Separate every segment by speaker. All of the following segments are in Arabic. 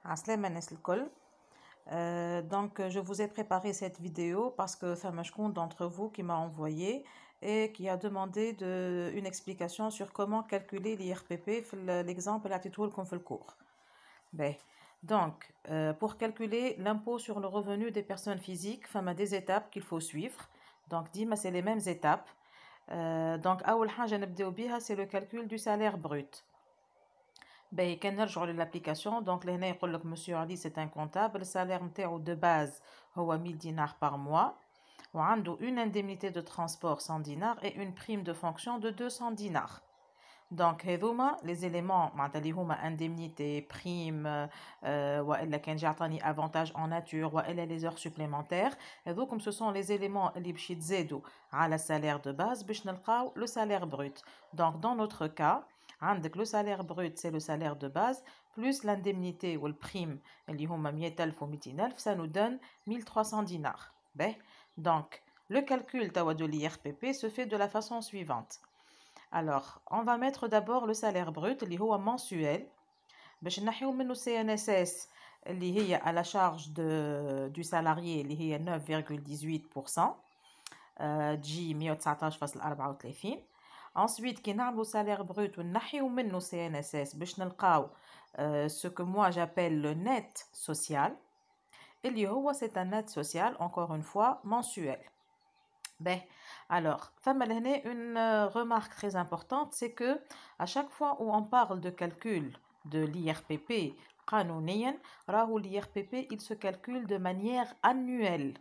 Speaker 1: Assalam الناس الكل. Donc je vous ai préparé cette vidéo parce que Famashkoun d'entre vous qui m'a envoyé et qui a demandé une explication sur comment calculer l'IRPP, l'exemple à titre qu'on fait le cours. Ben, donc, pour calculer l'impôt sur le revenu des personnes physiques, il y a des étapes qu'il faut suivre. Donc, dis-moi, c'est les mêmes étapes. Donc, c'est le calcul du salaire brut. Ben, quand نرجعوا l'application, donc لهنا يقول لك monsieur Ali c'est un comptable, le salaire نتاعو de base هو 1000 dinars par mois وعنده une indemnité de transport 100 dinars et une prime de fonction de 200 dinars. Donc هذوما les éléments معناتها اللي هما indemnité, prime والا كان جا عطاني avantage en nature والا les heures supplémentaires. هذوكم ce sont les éléments اللي باش يتزادوا على salaire de base باش نلقاو le salaire brut. Donc dans notre cas عندك le salaire brut c'est le salaire de base plus l'indemnité ou le prime اللي هما 100,000 و 200,000 ça nous donne 1300 dinars. Donc le calcul de l'IRPP se fait de la façon suivante. Alors on va mettre d'abord le salaire brut اللي هو mensuel باش نحيو منه CNSS اللي هي à la charge du salarié اللي هي 9,18% تجي 119,34. Ensuite, qui n'a le salaire brut ou n'ahiou minno CNSS باش نلقاو ce que moi j'appelle le net social. Et l'IHOA c'est un net social, encore une fois, mensuel. Ben, alors, une remarque très importante, c'est que à chaque fois où on parle de calcul de l'IRPP, l'IRPP il se calcule de manière annuelle.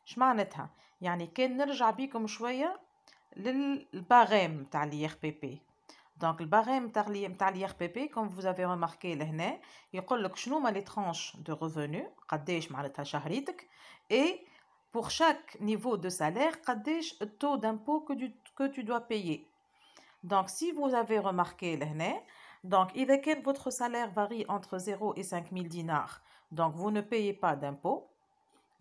Speaker 1: شمعناتها؟ يعني كان نرجع بيكم شوية للبارème تاع l'IRPP. Donc le barème تاع l'IRPP comme vous avez remarqué لهنا يقول لك شنو ما les tranches de revenus قداش معناتها شهريتك et pour chaque niveau de salaire قداش le taux d'impôt que tu dois payer. Donc si vous avez remarqué لهنا donc إذا كان votre salaire varie entre 0 et 5,000 dinars donc vous ne payez pas d'impôt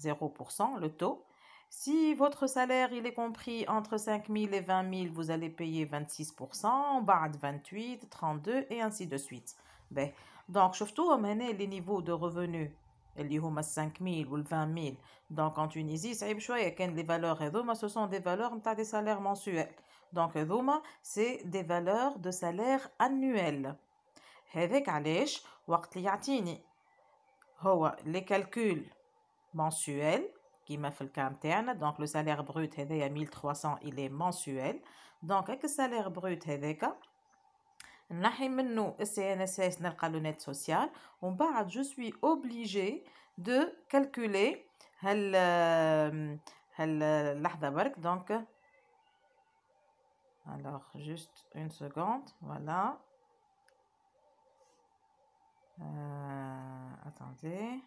Speaker 1: 0% le taux. Si votre salaire il est compris entre 5,000 et 20,000, vous allez payer 26%, بعد 28, 32 et ainsi de suite. Ben, donc شفتوهم هنا les niveaux de revenus اللي هما 5,000 ou 20,000. Donc en Tunisie صعيب شوية كان les valeurs هذوما ce sont des valeurs نتاع des salaires mensuels. Donc هذوما c'est des valeurs de salaire annuel. هذاك علاش وقت اللي يعطيني هو les calculs mensuels qui m'a fait le cas interne. Donc le salaire brut هذايا 1300 il est mensuel. Donc avec le salaire brut هذاك نحي منه CNSS نلقى le net social ومن بعد je suis obligé de calculer لحظة برك. Donc alors juste une seconde, voilà. Attendez.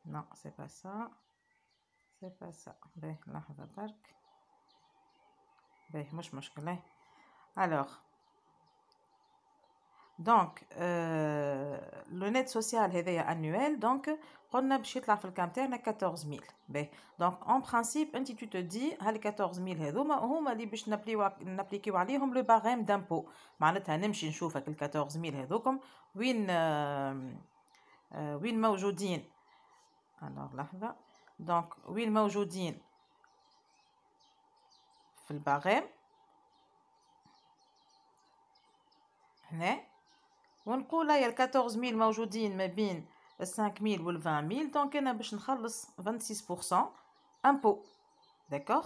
Speaker 1: Non, c'est pas ça. C'est pas ça. Ben, لحظة برك. Ben, مش مشكلة. Alors, donc, le net social هذايا annuel, donc, قلنا باش يطلع في الكام تاعنا 14,000. Ben, donc, en principe, انت tu te dis, هال 14,000 هذوما هما اللي باش نابليكيو عليهم le barème d'impôt. معناتها نمشي نشوفك ال 14,000 هذوكم وين موجودين. Alors لحظة. Donc وين موجودين في الباريم هنا ونقول هيا ال 14,000 موجودين ما بين ال 5,000 وال 20,000 donc أنا باش نخلص 26% impôt. D'accord.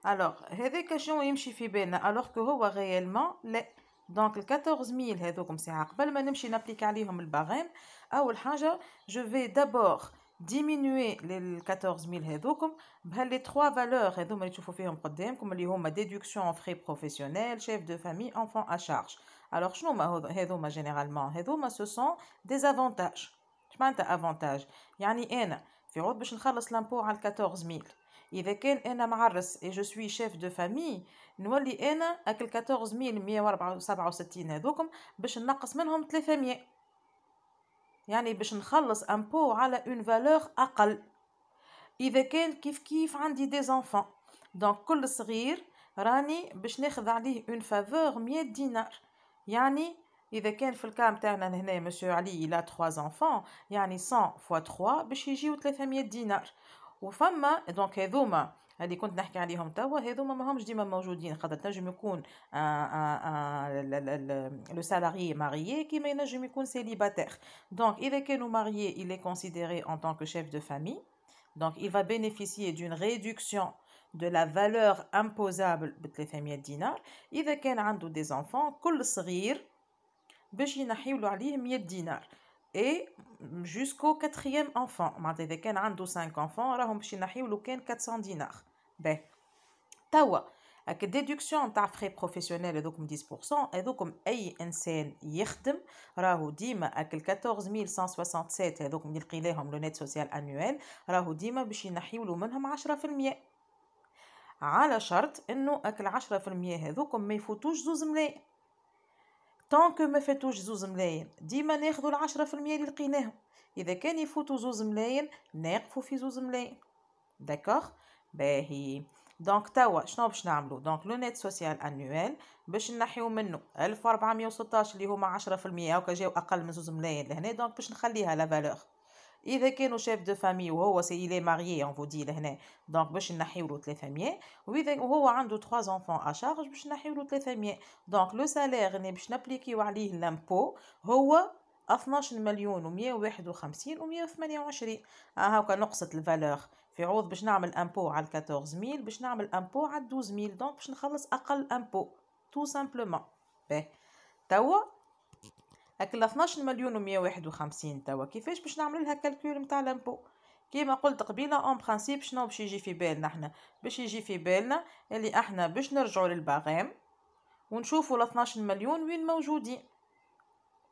Speaker 1: Alors هذاك شنو يمشي في بالنا alors que هو réellement لا. Donc ال 14,000 هذوكم ساعة قبل ما نمشي نابليك عليهم الباريم أول حاجة je vais d'abord diminuer les 14,000 هذوكم بهاللي 3 valeurs هذوما اللي تشوفوا فيهم قدامكم اللي هما déduction frais professionnels, chef de famille, enfant à charge. Alors شنو ما هذوما généralement هذوما ce sont des avantages. اش معناتها avantage؟ يعني أنا في عوض باش نخلص لامبو على 14,000 إذا كان أنا معرس et je suis chef de famille نولي أنا أكل 14,167 هذوكم باش نقص منهم 300 يعني باش نخلص امبو على اون فالور اقل. اذا كان كيف عندي دي زانفون دونك كل صغير راني باش ناخذ عليه اون فافور 100 دينار يعني إذا كان في الكام تاعنا هنا مسيو علي إلى 3 enfants يعني 100 فوا 3 باش يجيو 300 دينار. وفما دونك هذوما اللي كنت نحكي عليهم توا هذوما ماهمش ديما موجودين، خاطر تنجم يكون لو سالاريي ماريي كيما ينجم يكون سيليباتير. دونك إذا كانوا ماريي il est considéré en tant que chef de famille. Donc il va bénéficier d'une réduction de la valeur imposable ب 300 دينار. إذا كان عنده des enfants كل صغير باش ينحيولو عليه 100 دينار et jusqu'au 4e enfant. معناتها إذا كان عنده 5 enfants راهم باش ينحيولو كان 400 دينار. باهي توا هاك الديدكسيون تاع فري بروفيسيونيل هذوكم 10% هذوكم اي انسان يخدم راهو ديما هاك 14167 هذوكم اللي لقيناهم لو نت سوسيال انويل راهو ديما باش ينحيولو منهم 10%، على شرط انه هاك 10% هذوكم ما يفوتوش 2 ملايين. طونك ما فاتوش 2 ملايين ديما ناخذوا 10% اللي لقيناهم. اذا كان يفوتوا 2 ملايين ناقفوا في 2 ملايين. داكوغ باهي. دونك توا شنو باش نعملو؟ دونك لو نت سوسيال انويل باش نحيو منه 1416 اللي هما 10% هاكا جاو اقل من 2 ملايين لهنا، دونك باش نخليها لا فالور. اذا كانوا شيف دو فامي وهو سي إلي ماريي اون فو دي لهنا دونك باش نحيولو 300، واذا وهو عنده 3 enfants ا شارج باش نحيولو 300. دونك لو سالير اللي باش نابليكيو عليه لامبو هو 12 مليون و151 و128. هاكا نقصت الفالور في عوض باش نعمل امبو على 14000 باش نعمل امبو على 12000، دونك باش نخلص اقل امبو تو سامبلومون. باهي توا هاك 12 مليون و151 توا كيفاش باش نعمل لها كالكول نتاع لامبو؟ كيما قلت قبيله اون برانسيب شنو باش يجي في بالنا احنا؟ باش يجي في بالنا اللي احنا باش نرجعوا للباغام ونشوفوا ال 12 مليون وين موجودين.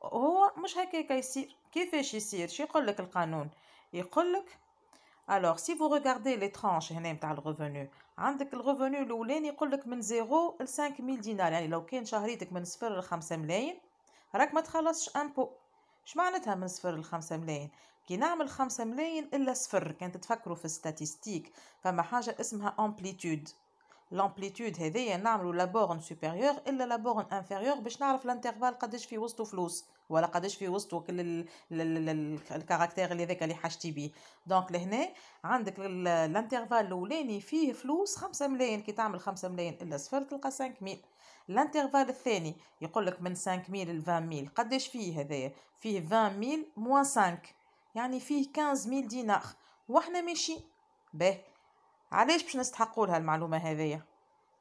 Speaker 1: هو مش هكاك يصير. كيفاش يصير؟ شي يقول لك القانون؟ يقول لك alors si vous regardez les tranches هنا نتاع الريفونو، عندك الريفونو الاولاني يقول لك من 0 ل 5000 دينار، يعني لو كان شهريتك من 0 ل 5 ملايين راك ما تخلصش امبو. اش معناتها من 0 ل 5 ملايين؟ كي نعمل 5 ملايين الا صفر. كانت تفكروا في ستاتيستيك فما حاجه اسمها امبليتود. لامبليتود هذيا نعملوا لا بورن سوبيريور الا لا بورن انفيريور باش نعرف الانترفال قداش في وسطه فلوس ولا قداش في وسطه كل الكاركتير اللي ذاك اللي حاجتي بيه. دونك لهنا عندك الانترفال الاولاني فيه فلوس 5 ملايين، كي تعمل 5 ملايين الا صفر تلقى 5000. الانترفال الثاني يقول لك من 5000 ل 20000 قداش فيه؟ هذايا فيه 20000 موان 5 يعني فيه 15000 دينار واحنا ماشي. باهي علاش باش نستحقوا لها المعلومه هذيا؟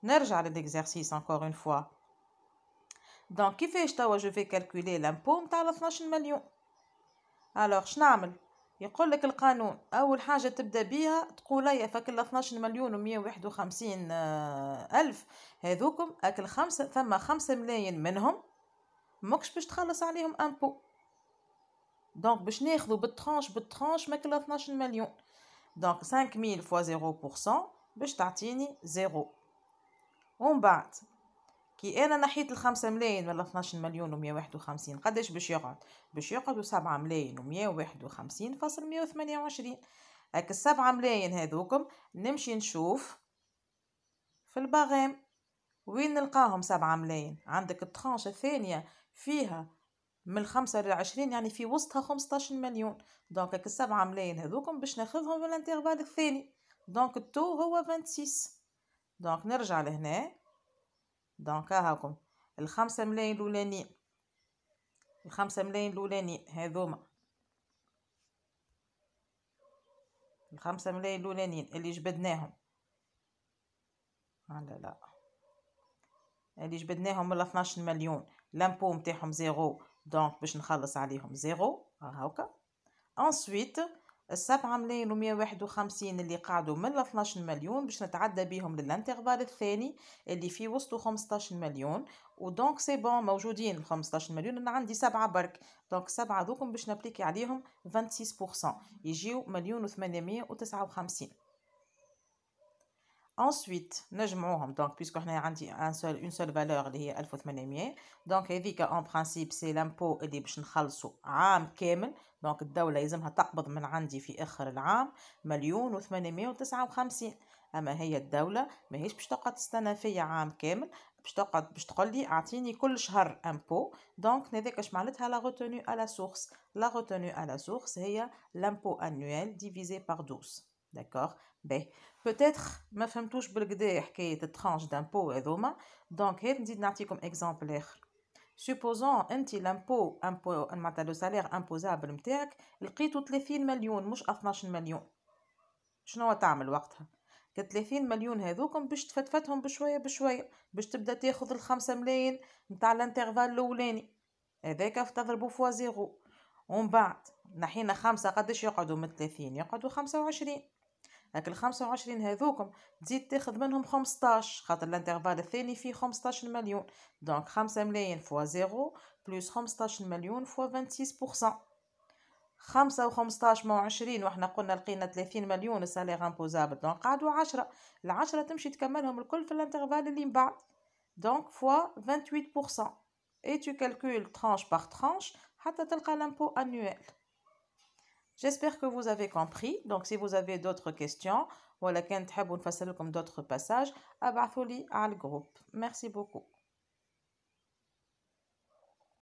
Speaker 1: نرجع للإكزرسيس encore une fois. دونك كيفاش توا جو في كالكولي لامبو نتاع 12 مليون؟ الوغ شنعمل؟ يقول لك القانون اول حاجه تبدا بيها تقول لي فك 12 مليون و151 الف هذوكم اكل خمسه ثم 5 ملايين منهم ماكش باش تخلص عليهم امبو. دونك باش ناخذوا بالترانش ماكل 12 مليون. دونك 5000 فوا 0% باش تعطيني 0. ومن بعد كي انا نحيت ال5 ملايين من 12 مليون و151 قداش باش يقعد؟ باش يقعدوا 7 ملايين و151.128. هاك ال7 ملايين هذوكم نمشي نشوف في الباغام وين نلقاهم. 7 ملايين عندك الترانش الثانيه فيها من 5 ل 20 يعني في وسطها 15 مليون. دونك هاك ال7 ملايين هذوكم باش ناخذهم بالانترفال الثاني. دونك التو هو 26. دونك نرجع لهنا. دونك هاكم ال5 ملايين الاولانيين، ال5 ملايين الاولانيين هذوما، ال5 ملايين الاولانيين اللي جبدناهم لا اللي جبدناهم من 12 مليون لامبو نتاعهم 0. دونك باش نخلص عليهم 0 هاكا. انسويت ال7 ملايين و151 اللي قعدوا من 12 مليون باش نتعدى بهم للانترفال الثاني اللي فيه وسطه 15 مليون. ودونك سي بون موجودين 15 مليون انا عندي 7 برك. دونك 7 ذوكم باش نابليكي عليهم 26% يجيو 1,859,000. ensuite نجمعوهم. دونك بيسكو هنا عندي اون سول فالور اللي هي 1800. دونك هذيك اون برانسيب سي لامبو اللي باش نخلصوا عام كامل. دونك الدوله لازمها تقبض من عندي في اخر العام 1,859,000. اما هي الدوله ماهيش باش تقعد تستنى فيا عام كامل، باش تقعد باش تقول لي اعطيني كل شهر امبو. دونك هذاك اش معناتها لا retenue à la source. La retenue à la source هي l'impôt annuel divisé par 12. d'accord. باهي peut-être ما فهمتوش بالكدا حكايه الترانش دامبو هذوما. دونك هات نزيد نعطيكم اكزامبل اخر. supposons انت لامبو معناتها لو سالير امبوزابل نتاعك لقيتو 30 مليون مش 12 مليون. شنو تعمل وقتها؟ 30 مليون هذوكم باش تفتفتهم بشويه بشويه باش تبدا تاخذ ال5 ملايين نتاع الانترفال الاولاني هذاك تضربوا فوا زيرو. ومن بعد نحينا 5 قداش يقعدوا من 30 يقعدوا 25. هاك ال25 هذوكم تزيد تاخذ منهم 15 خاطر الانترفال الثاني فيه 15 مليون. دونك 5 ملايين فوا زيرو بلس 15 مليون فوا 26%. 5 و15 مع 20 واحنا قلنا لقينا 30 مليون السالير امبوزابل. دونك قعدوا 10. ال10 تمشي تكملهم الكل في الانترفال اللي من بعد. دونك فوا 28%. et tu calcules tranche par tranche حتى تلقى l'impôt annuel. J'espère que vous avez compris. Donc si vous avez d'autres questions ولا كان تحبوا نفسر لكم d'autres passages ابعثوا لي على الجروب. Merci beaucoup.